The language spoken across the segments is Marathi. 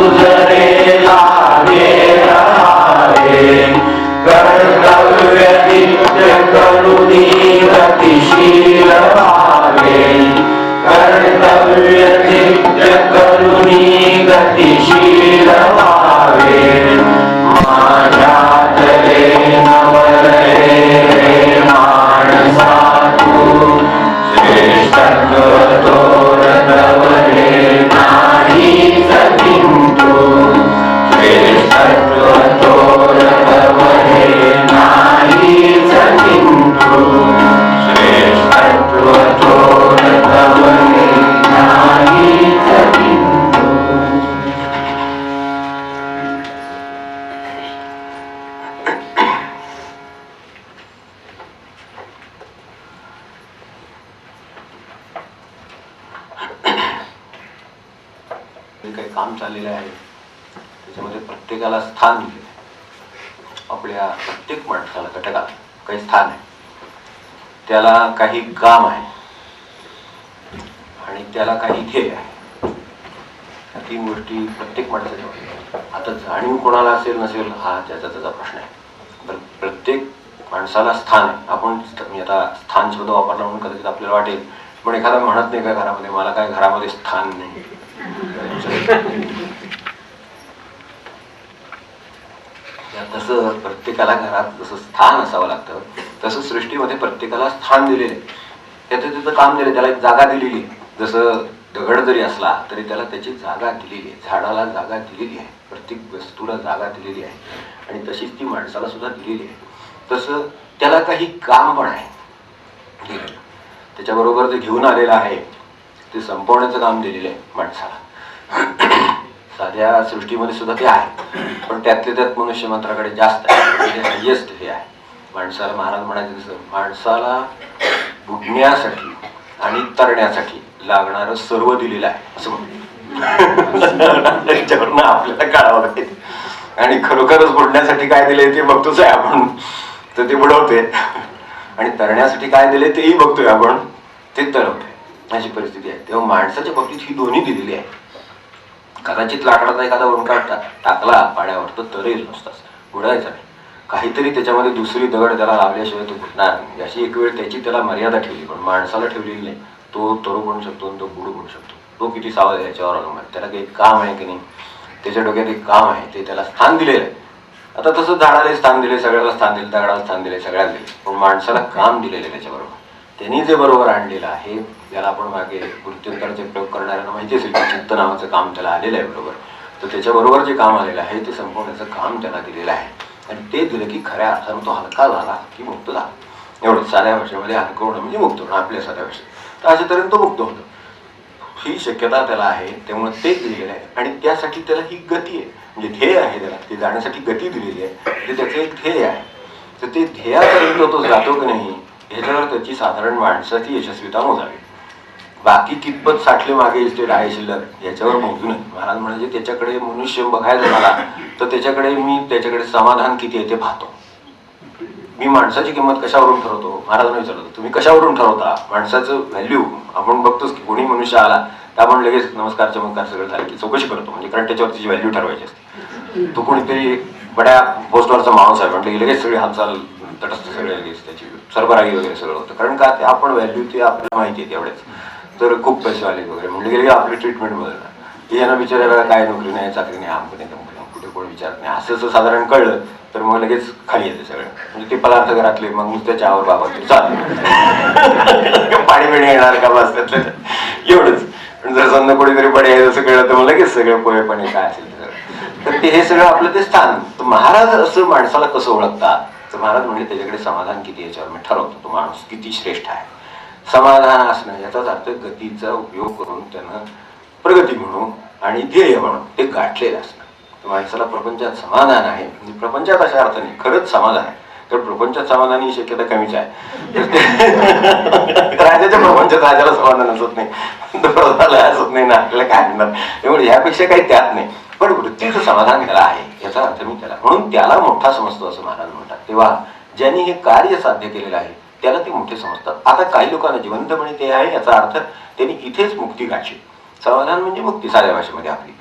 तुझरे लागे रहावे, कर्तव्य नित्य करुणी गतिशील व्हावे, कर्तव्य नित्य करुणी गतिशील व्हावे, माझ्यातले नवलये रे माणसा तू, श्रेष्ठत्व तोरतवले नाहीच किंतु, श्रेष्ठत्व तोरतवले नाहीच किंतु, श्रेष्ठत्व तोरतवले नाहीच किंतु. काही काम चाललेलं आहे त्याच्यामध्ये प्रत्येकाला स्थान दिले, आपल्या प्रत्येक माणसाला घटकाला काही स्थान आहे, त्याला काही काम आहे आणि त्याला काही ध्येय आहे. या तीन गोष्टी प्रत्येक माणसाच्या मध्ये. आता जाणीव कोणाला असेल नसेल हा त्याचा प्रश्न आहे. प्रत्येक माणसाला स्थान आहे. आपण आता स्थान शब्द वापरला म्हणून कदाचित आपल्याला वाटेल पण एखादा म्हणत नाही का घरामध्ये मला काय घरामध्ये स्थान नाही. तसं प्रत्येकाला घरात जसं स्थान असावं लागतं तसं सृष्टीमध्ये प्रत्येकाला स्थान दिलेले आहे. त्याचं काम दिले, त्याला एक जागा दिलेली आहे. जसं दगड जरी असला तरी त्याला त्याची जागा दिलेली आहे, झाडाला जागा दिलेली आहे, प्रत्येक वस्तूला जागा दिलेली आहे आणि तशीच ती माणसाला सुद्धा दिलेली आहे. तसं त्याला काही काम पण आहे दिलेलं. त्याच्याबरोबर जे घेऊन आलेलं आहे ते संपवण्याचं काम दिलेलं आहे माणसाला. साध्या सृष्टीमध्ये सुद्धा ते आहे पण त्यातले त्यात मनुष्य मात्राकडे जास्त आहे, हायेस्ट हे आहे. माणसाला महाराज म्हणायचे तसं माणसाला बुडण्यासाठी आणि तरण्यासाठी लागणारं सर्व दिलेलं आहे असं म्हणतो. त्याच्यावरनं आपल्याला कळावं लागेल आणि खरोखरच बुडण्यासाठी काय दिले ते बघतोच आहे आपण, तर ते बुडवते आणि तरण्यासाठी काय दिले तेही बघतोय आपण, ते तरवते. अशी परिस्थिती आहे. तेव्हा माणसाच्या बाबतीत ही दोन्ही दिलेली आहे. कदाचित लाकडाचा एखादा ओंकार टाकला पाण्यावर तर तरेल नुसताच, बुडायचा नाही. काहीतरी त्याच्यामध्ये दुसरी दगड त्याला लावल्याशिवाय तो बुडणार नाही. अशी एक वेळ त्याची त्याला मर्यादा ठेवली पण माणसाला ठेवलेली नाही. तो तरू बनू शकतो आणि तो बुडू बनू शकतो. तो किती सावध आहे याच्यावर अवलंबून आहे. त्याला काही काम आहे की नाही, त्याच्या डोक्यात एक काम आहे, ते त्याला स्थान दिलेलं आहे. आता तसं झाडाला स्थान दिले, सगळ्याला स्थान दिले, दगडाला स्थान दिले, सगळ्याला दिले, पण माणसाला काम दिलेलं आहे. त्याच्याबरोबर त्यांनी जे बरोबर आणलेलं आहे ज्याला आपण मागे मृत्यूंतराचे प्रयोग करणाऱ्यांना माहिती असेल की चित्त नावाचं काम त्याला आलेलं आहे बरोबर, तर त्याच्याबरोबर जे काम आलेलं आहे ते संपवण्याचं काम त्याला दिलेलं आहे. आणि ते दिलं की खऱ्या अर्थानं तो हलका झाला की मुक्त झाला. एवढं साध्या भाषेमध्ये हलकं होणं म्हणजे मुक्त होणं आपल्या साध्या भाषेत. तर अशा तऱ्हेने तो मुक्त होतो, ही शक्यता त्याला आहे. त्यामुळे ते दिलेलं आहे आणि त्यासाठी त्याला ही गती आहे, म्हणजे ध्येय आहे. त्याला ते जाण्यासाठी गती दिलेली आहे, म्हणजे त्याचं एक ध्येय आहे. तर ते ध्येयापर्यंत तो जातो की नाही ह्याच्यावर त्याची साधारण माणसाची यशस्वीता मोजावी. बाकी कितपत साठले मागे इस्टेट आहे शिल्लक याच्यावर मोजू नये. महाराज म्हणजे त्याच्याकडे मनुष्य बघायचं मला तर त्याच्याकडे समाधान किती आहे ते पाहतो. मी माणसाची किंमत कशावरून ठरवतो, महाराजांना विचारतो तुम्ही कशावरून ठरवता माणसाचं व्हॅल्यू. आपण बघतोच की कोणी मनुष्य आला तर आपण लगेच नमस्कार चमत्कार सगळं झालं की चौकशी करतो, म्हणजे कारण त्याच्यावर त्याची व्हॅल्यू ठरवायची असते. तो कोणीतरी बड्या पोस्टवरचा माणूस आहे म्हटलं की लगेच सगळी हालचाल तटस्थ सगळे लगेच त्याची सरबराई वगैरे सगळं होतं. कारण का ते आपण व्हॅल्यू ते आपल्याला माहिती आहे तेवढेच. तर खूप पैसे आले वगैरे म्हणले गेले की आपली ट्रीटमेंट बदलणार, की यांना विचारायला काय नोकरी नाही चाकरी नाही आमकडे कुठे कोण विचारत नाही असं जर कळलं तर मग लगेच खाली येते सगळं. म्हणजे ते पदार्थ घरातले मग नुसत्या चहावर बाबा चालेल पाणी पिणी येणार का बस त्यातलं एवढंच. पण जर समजा कोणीतरी पडे आहे जसं कळलं तर मग लगेच सगळं पोहे पाणी काय असेल ते सगळं. तर ते हे सगळं आपलं ते स्थान. तर महाराज असं माणसाला कसं ओळखतात तर महाराज म्हणजे त्याच्याकडे समाधान किती याच्यावर मी ठरवतो तो माणूस किती श्रेष्ठ आहे. समाधान असणं याचाच अर्थ गतीचा उपयोग करून त्यानं प्रगती म्हणून आणि ध्येय म्हणून ते गाठलेलं असणं. माणसाला प्रपंचात समाधान आहे, प्रपंचात अशा अर्थाने खरंच समाधान आहे. तर प्रपंचात समाधान ही शक्यता कमीच आहे. राजाच्या प्रपंचात राजाला समाधान असत नाही, असत नाही ना, आपल्याला काय म्हणणार. त्यामुळे ह्यापेक्षा काही त्यात नाही. पण वृत्तीचं समाधान त्याला आहे याचा अर्थ मी त्याला म्हणून त्याला मोठा समजतो असं महाराज म्हणतात. तेव्हा ज्यांनी हे कार्य साध्य केलेलं आहे त्याला ते मोठे समजतात. आता काही लोकांना जिवंतपणे ते आहे याचा अर्थ त्यांनी इथेच मुक्ती गाठली. समाधान म्हणजे मुक्ती साध्या भाषेमध्ये आपली.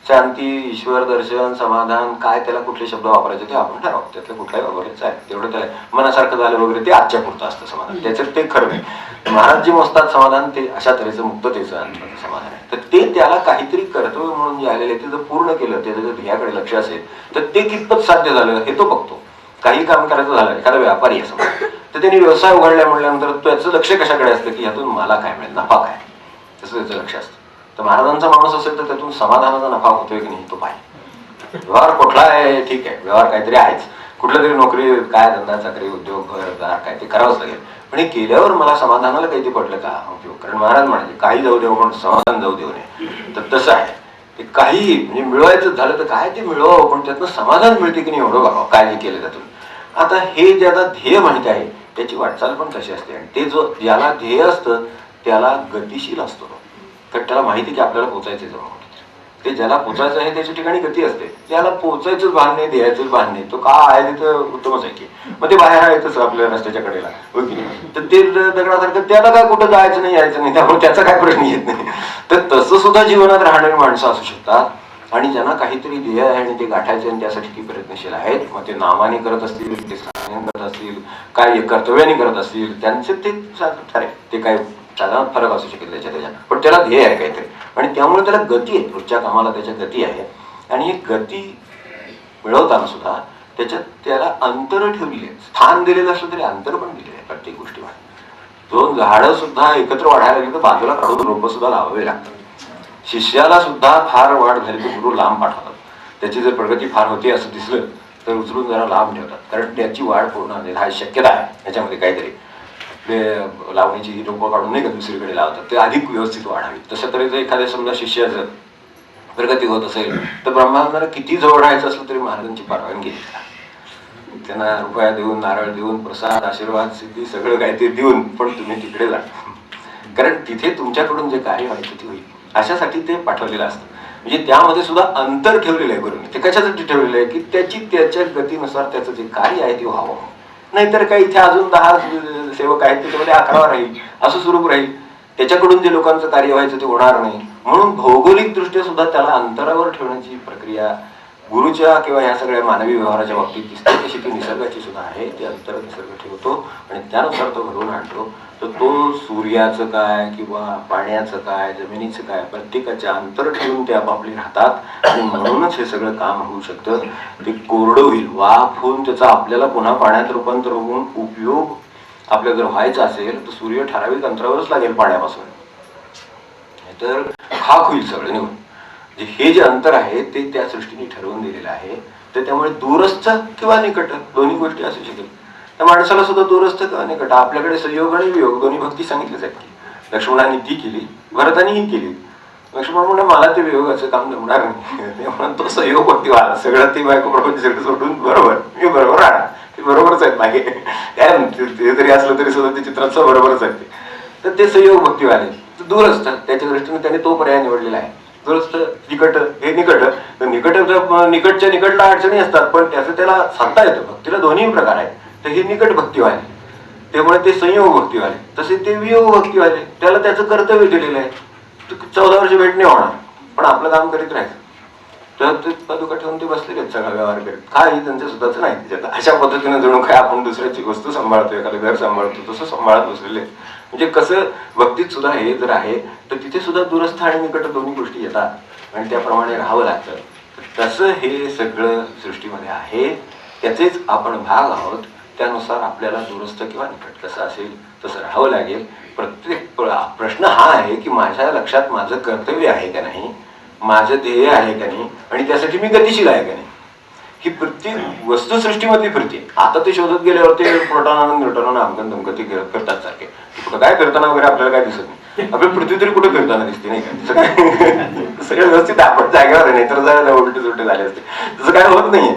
शांती, ईश्वर दर्शन, समाधान, काय त्याला कुठले शब्द वापरायचे ते आपण ठरवू, त्यातलं कुठलाही वापरायचं आहे तेवढं त्याला मनासारखं झालं वगैरे ते आजच्या पुरतं असतं समाधान, त्याच्यात ते खरं नाही. महाराज जे मोजतात समाधान ते अशा तऱ्हेचं मुक्ततेचं समाधान आहे. तर ते त्याला काहीतरी कर्तव्य म्हणून जे आलेले ते जर पूर्ण केलं, त्याचं जर ध्येयाकडे लक्ष असेल तर ते कितपत साध्य झालं हे तो बघतो. काही काम करायचं झालं, एखादा व्यापारी आहे समजा, तर त्यांनी व्यवसाय उघडल्या म्हटल्यानंतर त्याचं लक्ष कशाकडे असतं की ह्यातून मला काय मिळेल, नफा काय, तसं त्याचं लक्ष असतं. तर महाराजांचा माणूस असेल तर त्यातून समाधानाचा नफा होतोय की नाही तो पाहिजे. व्यवहार कुठला आहे ठीक आहे, व्यवहार काहीतरी आहेच, कुठलं तरी नोकरी काय धंदा चाकरी उद्योग घरदार काय ते करावंच लागेल, पण हे केल्यावर मला समाधानाला काही ते पडलं का उपयोग. कारण महाराज म्हणाले काही जाऊ देऊ पण समाधान जाऊ देऊ नये. तर तसं आहे ते काही म्हणजे मिळवायचं झालं तर काय ते मिळवावं, पण त्यातनं समाधान मिळते की नाही एवढं बघावं काय जे केलं त्यातून. आता हे ज्याला ध्येय माहिती आहे त्याची वाटचाल पण कशी असते, आणि ते जो ज्याला ध्येय असतं त्याला गतिशील असतो, तर त्याला माहिती की आपल्याला पोचायचं जवळ. ते ज्याला पोचायचं आहे त्याच्या ठिकाणी गती असते, त्याला पोचायचंच भान नाही, द्यायचंच भान नाही, तो का आहे तिथं उत्तमच आहे की, मग ते बाहेर आहेतच आपल्या रस्त्याच्या कडेला, तर ते दगडासारखं त्याला काय कुठं जायचं नाही यायचं नाही, त्यामुळे त्याचा काय प्रश्न येत नाही. तर तसं सुद्धा जीवनात राहणारी माणसं असू शकतात, आणि ज्यांना काहीतरी ध्येय आहे आणि ते गाठायचे आणि त्यासाठी ती प्रयत्नशील आहेत. मग ते नामाने करत असतील, ते साधनेने करत असतील, काय कर्तव्याने करत असतील, त्यांचे ते ठरेल, ते काय साधारण फरक असू शकेल त्याच्या, पण त्याला ध्येय आहे काहीतरी आणि त्यामुळे त्याला गती आहे, रोजच्या कामाला त्याच्या गती आहे. आणि ही गती मिळवताना सुद्धा त्याच्यात त्याला अंतर ठेवलेली आहे, स्थान दिलेलं असलं तरी अंतर पण दिलेलं आहे प्रत्येक गोष्टीमध्ये. दोन झाडं सुद्धा एकत्र वाढायला लागली तर बाजूला काढून रोपं सुद्धा लावावे लागतात. शिष्याला सुद्धा फार वाढ झाली तर गुरु लांब पाठवतात, त्याची जर प्रगती फार होती असं दिसलं तर उचलून जरा लांब ठेवतात, कारण त्याची वाढ पूर्ण हा शक्यता आहे याच्यामध्ये काहीतरी लावणीची रोपं काढून नाही का दुसरीकडे लावतात, ते अधिक व्यवस्थित वाढावी. तशा तऱ्हेचं एखाद्या समजा शिष्याचं प्रगती होत असेल तर ब्रह्मांडाला किती जवळ राहायचं असलं तरी महाराजांची परवानगी घेतला, त्यांना रुपया देऊन, नारळ देऊन, प्रसाद, आशीर्वाद, सिद्धी सगळं काही ते देऊन, पण तुम्ही तिकडे जा, कारण तिथे तुमच्याकडून जे कार्य व्हायचं ते होईल अशासाठी ते पाठवलेलं असतं. म्हणजे त्यामध्ये सुद्धा अंतर ठेवलेलं आहे गुरुने. ते कशासाठी ठेवलेलं आहे की त्याची त्याच्या गतीनुसार त्याचं जे कार्य आहे ते व्हावं. नाहीतर काही इथे अजून 10 सेवक आहेत त्याच्यामध्ये 11 राहील, असं स्वरूप राहील, त्याच्याकडून जे लोकांचं कार्य व्हायचं ते होणार नाही. म्हणून भौगोलिक दृष्ट्या सुद्धा त्याला अंतरावर ठेवण्याची प्रक्रिया गुरुच्या किंवा या सगळ्या मानवी व्यवहाराच्या बाबतीत दिसते, तशी ती निसर्गाची सुद्धा आहे. ते अंतर निसर्ग ठेवतो आणि त्यानुसार तो घडवून आणतो. तर तो सूर्याचं काय किंवा पाण्याचं काय, जमिनीचं काय, प्रत्येकाचे अंतर ठेवून ते आपापले राहतात आणि म्हणूनच हे सगळं काम होऊ शकतं. ते कोरडं होईल, वाफ होऊन त्याचा आपल्याला पुन्हा पाण्यात रूपांतर होऊन उपयोग आपल्याला जर व्हायचा असेल तर सूर्य ठराविक अंतरावरच लागेल पाण्यापासून, तर खाक होईल सगळं निघून. हे जे अंतर आहे ते त्या सृष्टीने ठरवून दिलेलं आहे. तर त्यामुळे दूरस्थ किंवा निकट दोन्ही गोष्टी असू शकेल. त्या माणसाला सुद्धा दूरस्थ किंवा निकट, आपल्याकडे संयोग आणि वियोग दोन्ही भक्ती सांगितलीच आहेत. लक्ष्मणाने ती केली, भरताने ही केली. लक्ष्मण म्हणून मला ते वियोगाचं काम जमणार नाही, म्हणून तो संयोग भक्ती व्हायला सगळं ती बायको प्रपंच सगळं सोडून बरोबर मी बरोबर राहणार, ते बरोबरच आहेत मागे काय ते जरी असलं तरी सुद्धा ते चित्राचं बरोबरच आहे. तर ते संयोग भक्ती व्हायला दूरस्थ त्याच्या दृष्टीने त्याने तो पर्याय निवडलेला आहे. दूरस्थ निकट, हे निकट, तर निकटच्या निकटला अडचणी असतात, पण त्याचं त्याला सांगता येतं. भक्तीला दोन्ही प्रकार आहेत. तर हे निकट भक्ती व्हायला, त्यामुळे ते संयोग भक्ती व्हायले. तसे ते वियोग भक्ती व्हायले, त्याला त्याचं कर्तव्य दिलेलं आहे. 14 वर्ष भेट नाही होणार, पण आपलं काम करीत राहायचं. तर ते पादुका ठेवून ते बसलेले आहेत सगळा व्यवहार करत, काही त्यांचं सुद्धाच नाही त्याच्यात. अशा पद्धतीने जणू काय आपण दुसऱ्याची वस्तू सांभाळतो, एखादं घर सांभाळतो तसं सांभाळत बसलेले. म्हणजे कसं भक्तीत सुद्धा हे जर आहे तर तिथे सुद्धा दूरस्थ आणि निकट दोन्ही गोष्टी येतात आणि त्याप्रमाणे राहावं लागतं. तसं हे सगळं सृष्टीमध्ये आहे, त्याचेच आपण भाग आहोत. त्यानुसार आपल्याला दूरस्थ किंवा निकट कसं असेल तसं राहावं लागेल. प्रत्येक प्रश्न हा आहे की माझ्या लक्षात माझं कर्तव्य आहे का नाही, माझं ध्येय आहे का नाही, आणि त्यासाठी मी गतिशील आहे का नाही. ही प्रत्येक वस्तुसृष्टीमधली फिरते. आता ते शोधत गेल्यावर ते प्रोटॉन न्यूट्रॉन आमकन धमकन ते करतात सारखे. कुठं काय करताना वगैरे आपल्याला काय दिसत नाही. आपली पृथ्वी तरी कुठं फिरताना दिसते नाही का, सगळं व्यवस्थित आपण जागेवर आहे, नाही तर जायला उलटे सुलटे झाले असते. तसं काय होत नाहीये.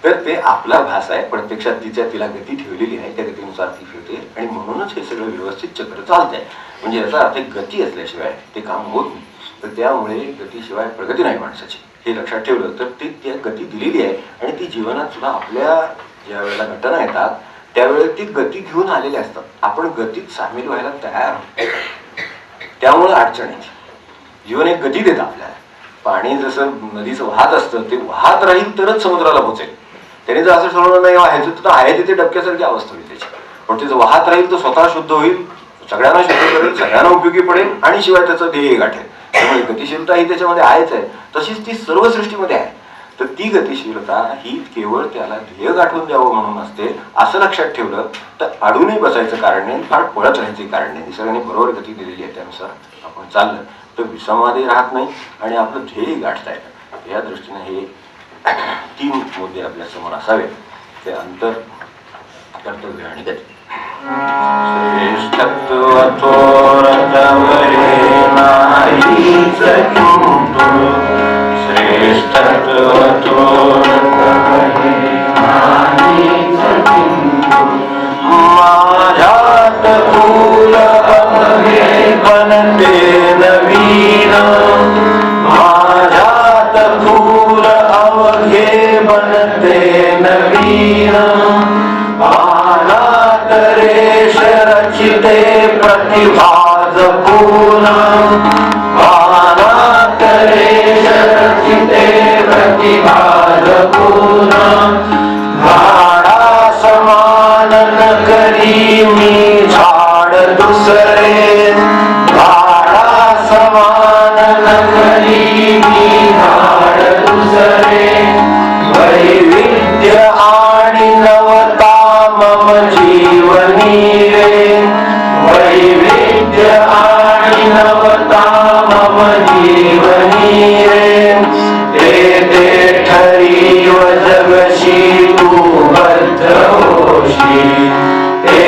तर ते आपला भास आहे, प्रत्यक्षात तिला गती ठेवलेली आहे, त्या गतीनुसार ती फिरते आणि म्हणूनच हे सगळं व्यवस्थित चक्र चालतंय. म्हणजे याचा अर्थ गती असल्याशिवाय ते काम होत नाही. तर त्यामुळे गतीशिवाय प्रगती नाही माणसाची, हे लक्षात ठेवलं तर ती त्या गती दिलेली आहे. आणि ती जीवनात सुद्धा आपल्या ज्या वेळेला घटना येतात त्यावेळेला ती गती घेऊन आलेली असतात. आपण गतीत सामील व्हायला तयार होतो, त्यामुळे अडचण येते. जीवन एक गती देतं आपल्याला. पाणी जसं नदीचं वाहत असतं ते वाहत राहील तरच समुद्राला पोहोचेल. त्याने जर असं ठरवलं नाही व्हायचं तर आहे तिथे डबक्यासारखी अवस्था होईल त्याची. पण ते जर वाहत राहील तर स्वतः शुद्ध होईल, सगळ्यांना शुद्ध करेल, सगळ्यांना उपयोगी पडेल आणि शिवाय त्याचं ध्येय गाठेल. त्यामुळे गतिशीलता ही त्याच्यामध्ये आहेच आहे. तशीच ती सर्व सृष्टीमध्ये आहे. तर ती गतिशीलता ही केवळ त्याला ध्येय गाठून द्यावं म्हणून असते असं लक्षात ठेवलं तर अडूनही बसायचं कारण नाही, फार पळत राहायचे कारण नाही. निसर्गाने बरोबर गती दिलेली आहे, त्यानुसार आपण चाललं तर विषमामध्ये राहत नाही आणि आपलं ध्येय गाठता येतं. या दृष्टीने हे 3 मुद्दे आपल्या समोर असावे. ते अंतर, कर्तव्य आणि गती. श्रेष्ठत्व थोरतवरे नाहीच किंतु, श्रेष्ठत्व थोरतवरे नाहीच किंतु, माझ्यात फूल अवघे बनते नवीन, माझ्यात फूल अवघे बनते नवीन, पानात रेष रचिते प्रतिभा जपून, पानात रेष रचिते प्रतिभा जपून, झाडा समान न करी मी झाड दुसरे, झाडा समान न करी मी झाड दुसरे, वैविध्य आणि नवता मम जीवनी रे, वैविध्य आणि नवता मम जीवनी रे, ते ठरी व जगशी तू बद्ध होशी, ते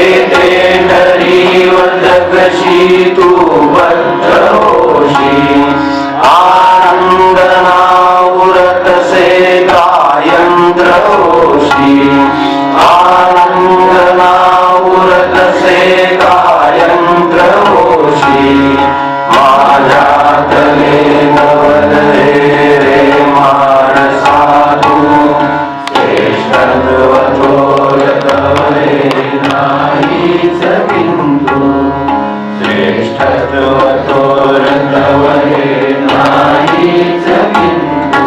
ठरी व जगशी तू बद्ध होशी, आनंद नाउरतसे गायंत्र होशी, आनंद नाउरतसे गायंत्र होशी, माझ्यातले नवले रे मानसा तू, श्रेष्ठत्व थोरतवरे नाहीच किंतु, श्रेष्ठत्व थोरतवरे नाहीच किंतु,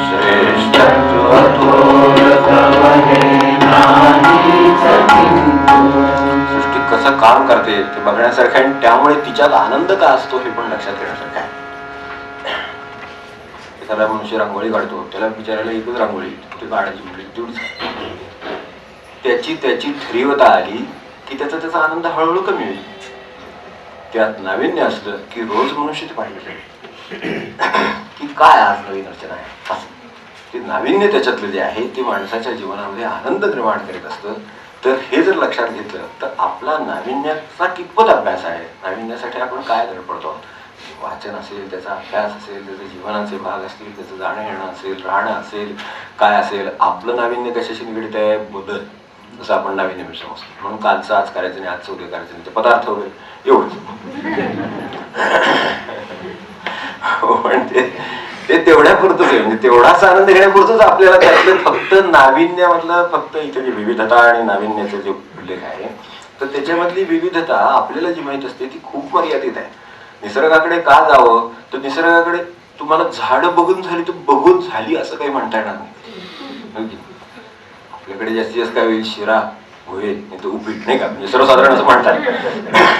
श्रेष्ठत्व थोरतवरे नाहीच किंतु. सृष्टी कसं काम करते ते बघण्यासारखं आहे आणि त्यामुळे तिच्यात आनंद का असतो हे पण लक्षात घेण्यासारखं आहे. एखादा मनुष्य रांगोळी काढतो, त्याला बिचारायला एकच रांगोळी ते काढायची म्हणजे तेवढीच, त्याची तीव्रता आली की त्याचा आनंद हळूहळू कमी होईल. त्यात नाविन्य असलं की रोज मनुष्य ते पाहिलं की काय आज नवीन रचना आहे असं. ते नाविन्य त्याच्यातलं जे आहे ते माणसाच्या जीवनामध्ये आनंद निर्माण करीत असतं. तर हे जर लक्षात घेतलं तर आपला नाविन्याचा कितपत अभ्यास आहे, नाविन्यासाठी आपण काय धडपडतो आहोत. वाचन असेल, त्याचा अभ्यास असेल, त्याचे जीवनाचे भाग असतील, त्याचं जाणं येणं असेल, राहणं असेल, काय असेल, आपलं नाविन्य कशाशी निगडीत आहे, बदल जसं आपण नाविन्य समजतो. म्हणून कालचं आज करायचं नाही, आजचं उद्या करायचं नाही, ते पदार्थ वगैरे एवढंच. पण ते तेवढ्यापुरतच आहे, म्हणजे तेवढाच आनंद घेण्यापुरतच आपल्याला त्यातलं फक्त नाविन्यामधलं फक्त इथे जी विविधता आणि नाविन्याचा जो उल्लेख आहे तर त्याच्यामधली विविधता आपल्याला जी माहित असते ती खूप मर्यादित आहे. निसर्गाकडे का जावं तर निसर्गाकडे तुम्हाला झाडं बघून झाली तर बघून झाली असं काही म्हणता येणार नाही. आपल्याकडे जास्तीत जास्त काय होईल, शिरा होईल नाही तर उपीट, नाही का, म्हणजे सर्वसाधारण असं म्हणतात.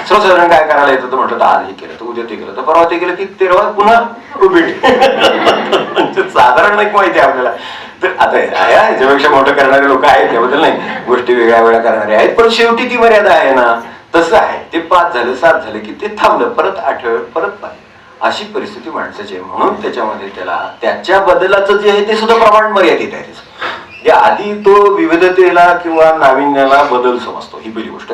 सर्वसाधारण काय करायला येतं तर म्हटलं तर आज हे केलं तर उद्या ते केलं तर परवा ते केलं की तेरवा पुन्हा उपीट. म्हणजे साधारण नाही माहिती आहे आपल्याला. तर आता याच्यापेक्षा मोठं करणारे लोक आहेत, त्याबद्दल नाही, गोष्टी वेगळ्या वेगळ्या करणारे आहेत, पण शेवटी ती मर्यादा आहे ना. तसं आहे ते 5 झालं 7 झालं की ते थांबलं, परत 8 परत 5 अशी परिस्थिती माणसाची आहे. म्हणून त्याच्यामध्ये त्याला त्याच्या बदलाचं जे आहे ते सुद्धा प्रमाण मर्यादित आहे. आधी तो विविधतेला किंवा नाविन्याला बदल समजतो, ही पहिली गोष्ट.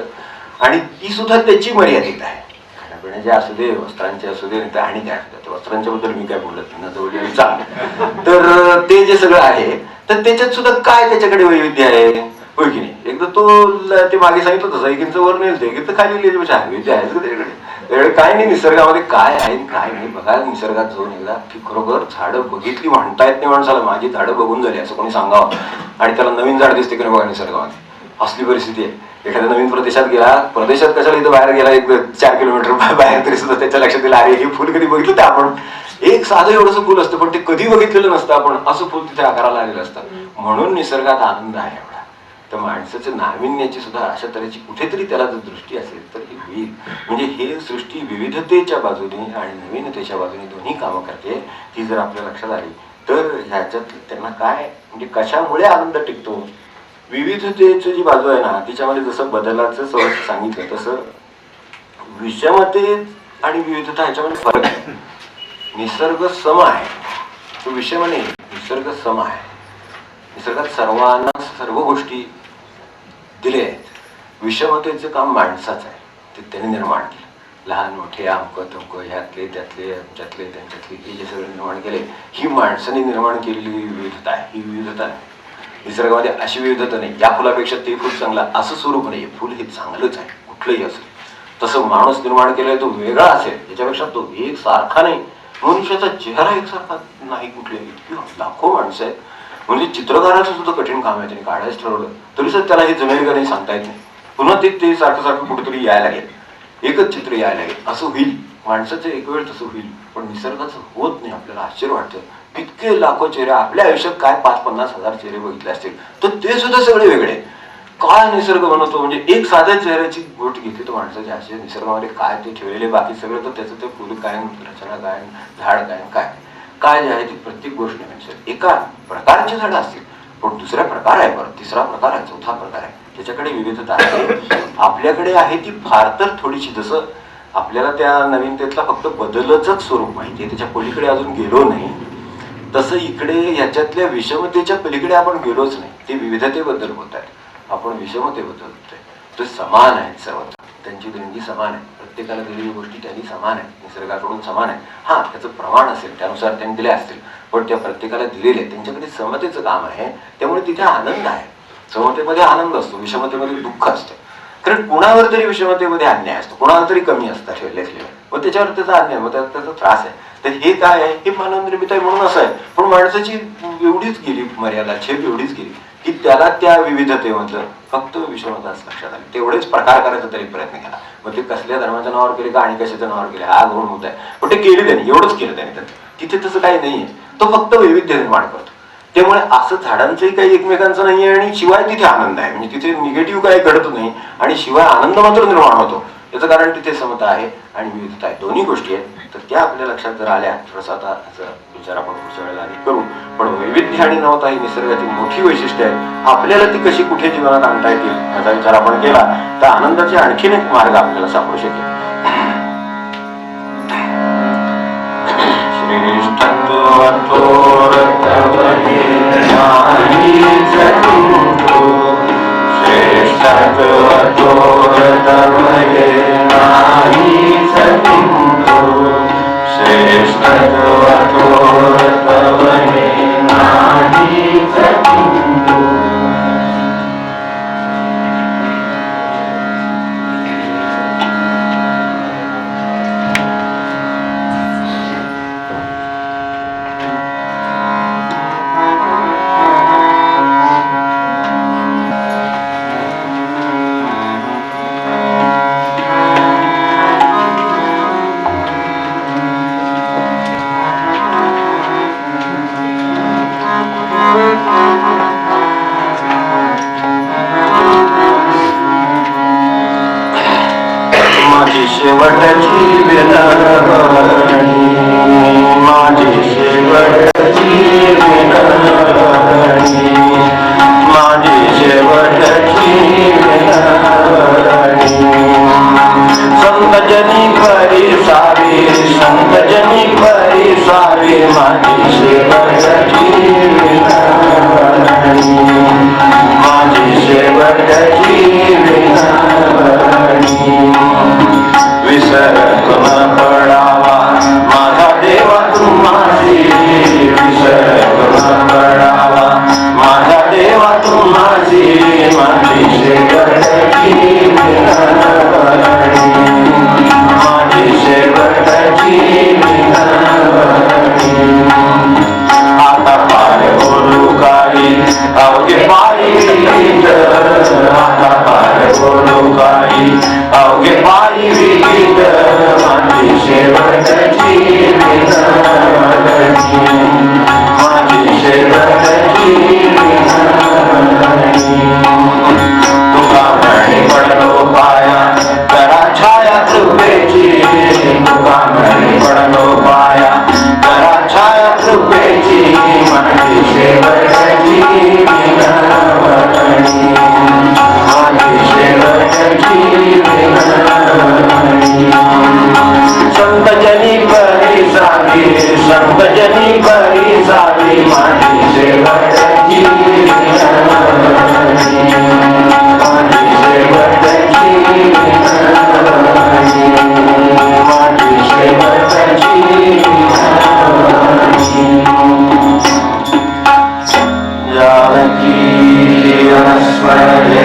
आणि ती सुद्धा त्याची मर्यादित आहे. खाण्यापिण्याचे असू दे, वस्त्रांचे असू दे, आणि काय असू दे, वस्त्रांच्या बद्दल मी काय बोलत नाही, जवळ चांगलं. तर ते जे सगळं आहे तर त्याच्यात सुद्धा काय त्याच्याकडे वैविध्य आहे, होय की नाही. एकदा तो ते मागे सांगितलं तसं एकीचं वर नेलं, एकीचं खाली लिहिलं, वैविध्य आहे त्याच्याकडे. त्यावेळी काय नाही, निसर्गामध्ये काय आहे काय नाही बघा. निसर्गात जाऊन एकदा की खरोखर झाडं बघितली म्हणता येत नाही माणसाला, माझी झाडं बघून झाली असं कोणी सांगावं आणि त्याला नवीन झाड दिसते की नाही बघा निसर्गामध्ये, असली परिस्थिती आहे. एखाद्या नवीन प्रदेशात गेला, प्रदेशात कशाला इथं बाहेर गेला, एक 4 किलोमीटर बाहेर, तरी सुद्धा त्याच्या लक्षात दिलं अरे हे फुल कधी बघितलं ते आपण. एक साधं एवढंसं फुल असतं पण ते कधी बघितलेलं नसतं आपण, असं फुल तिथे आकाराला आलेलं असतं. म्हणून निसर्गात आनंद आहे एवढा. तर माणसाच्या नाविन्याची सुद्धा अशा तऱ्हेची कुठेतरी त्याला जर दृष्टी असेल तर ही होईल. म्हणजे हे सृष्टी विविधतेच्या बाजूने आणि नवीनतेच्या बाजूने दोन्ही कामं करते. ती जर आपल्या लक्षात आली तर ह्याच्यात त्यांना काय म्हणजे कशामुळे आनंद टिकतो. विविधतेची जी बाजू आहे ना तिच्यामध्ये जसं बदलाचं सहज सांगितलं तसं विषमते आणि विविधता ह्याच्यामध्ये फरक आहे. निसर्ग सम आहे, तो विषम नाही, निसर्ग सम आहे. निसर्गात सर्वांना सर्व गोष्टी दिले आहेत. विषमतेचं काम माणसाचं आहे, ते त्याने निर्माण केलं. लहान मोठे अमकं तमकं ह्यातले त्यातले आमच्यातले त्यांच्यातले हे जे सगळं निर्माण केले ही माणसाने निर्माण केलेली विविधता आहे. ही विविधता नाही. निसर्गामध्ये अशी विविधता नाही या फुलापेक्षा ते फुल चांगलं असं स्वरूप नाही. फुल हे चांगलंच आहे कुठलंही असेल. तसं माणूस निर्माण केलाय तो वेगळा असेल याच्यापेक्षा तो एक सारखा नाही. मनुष्याचा चेहरा एकसारखा नाही कुठल्याही. लाखो माणसं आहेत. म्हणजे चित्रकाराचं सुद्धा कठीण काम आहे. त्याने काढायचं ठरवलं तरी सुद्धा त्याला हे जमेल का नाही सांगता येत नाही. पुन्हा ते सारखं सारखं कुठेतरी यायला लागेल, एकच चित्र यायला लागेल. असं होईल माणसाचं एक वेळ तसं होईल. पण निसर्गाचं होत नाही. आपल्याला आश्चर्य वाटतं इतके लाखो चेहरे आपल्या आयुष्यात काय 5-50 हजार चेहरे बघितले असतील तर ते सुद्धा सगळे वेगळे. काय निसर्ग बनवतो म्हणजे एक साध्या चेहऱ्याची गोष्ट घेतली तर माणसाच्या अशा निसर्गामध्ये काय ते ठेवलेले बाकी सगळं तर त्याचं ते फुल काय, रचना काय, झाड काय, काय काय जे आहे ती प्रत्येक गोष्ट म्हणजे एका प्रकारची झाडं असतील पण दुसरा प्रकार आहे, बरं तिसरा प्रकार आहे, चौथा प्रकार आहे, त्याच्याकडे विविधता आहे. आपल्याकडे आहे ती फार तर थोडीशी. जसं आपल्याला त्या नवीनतेतला फक्त बदलच स्वरूप माहिती आहे, त्याच्या पलीकडे अजून गेलो नाही, तसं इकडे ह्याच्यातल्या विषमतेच्या पलीकडे आपण गेलोच नाही. ते विविधतेबद्दल होत आहे, आपण विषमतेबद्दल होतोय. ते समान आहेत सर्वत्र, त्यांची देणगी समान आहे. प्रत्येकाला दिलेली गोष्टी त्यांनी समान आहे, निसर्गाकडून समान आहे. हा त्याचं प्रमाण असेल त्यानुसार त्यांनी दिले असतील पण त्या प्रत्येकाला दिलेले त्यांच्याकडे समतेचं काम आहे. त्यामुळे तिथे आनंद आहे. समतेमध्ये आनंद असतो, विषमतेमध्ये दुःख असतं. कारण कुणावर तरी विषमतेमध्ये अन्याय असतो, कुणावर तरी कमी असतात ठेवले मग त्याच्यावर त्याचा अन्याय, मग त्याचा त्रास आहे. तर हे काय आहे, हे मानवनिर्मित आहे म्हणून असं आहे. पण माणसाची एवढीच गेली मर्यादा, झेप एवढीच गेली की त्याला त्या विविधतेमधलं फक्त विषमताच लक्षात आली. तेवढेच प्रकार करायचा तरी प्रयत्न केला. मग ते कसल्या धर्माच्या नावावर केले का आणि कशाच्या नावावर केले हा गुण होत आहे. पण ते केले त्यांनी, एवढंच केलं त्यांनी. तिथे तसं काही नाहीये, तो फक्त वैविध्य निर्माण करतो. त्यामुळे असं झाडांचंही काही एकमेकांचं नाहीये आणि शिवाय तिथे आनंद आहे. म्हणजे तिथे निगेटिव्ह काही घडत नाही आणि शिवाय आनंद मात्र निर्माण होतो. याचं कारण तिथे समता आहे आणि विविधता आहे, दोन्ही गोष्टी आहेत. तर त्या आपल्या लक्षात जर आल्या थोडासा आता विचार आपण पुढच्या वेळेला आणि करू. पण वैविध्य आणि नवता ही निसर्गाची मोठी वैशिष्ट्य आहे. आपल्याला ती कशी कुठे जीवनात आणता येतील याचा विचार आपण केला तर आनंदाचे आणखीन एक मार्ग आपल्याला सापडू शकेल. शेवटची विनवणी, माझी शेवटची विनवणी, माझी शेवटची विनवणी. संत जनी खरी सारी, संत जनी खरी सारी, माझी शेवटची विनवणी, माझी शेवटची विनवणी. विसरत न माझी शेवटची विनवणी, माझी शेवटची विनवणी. संतजनी बरी जावी, संतजनी बरी जावी, माझी शेवटची विनवणी, माझी शेवटची विनवणी, माझी शेवटची विनवणी. जानकी स्मरण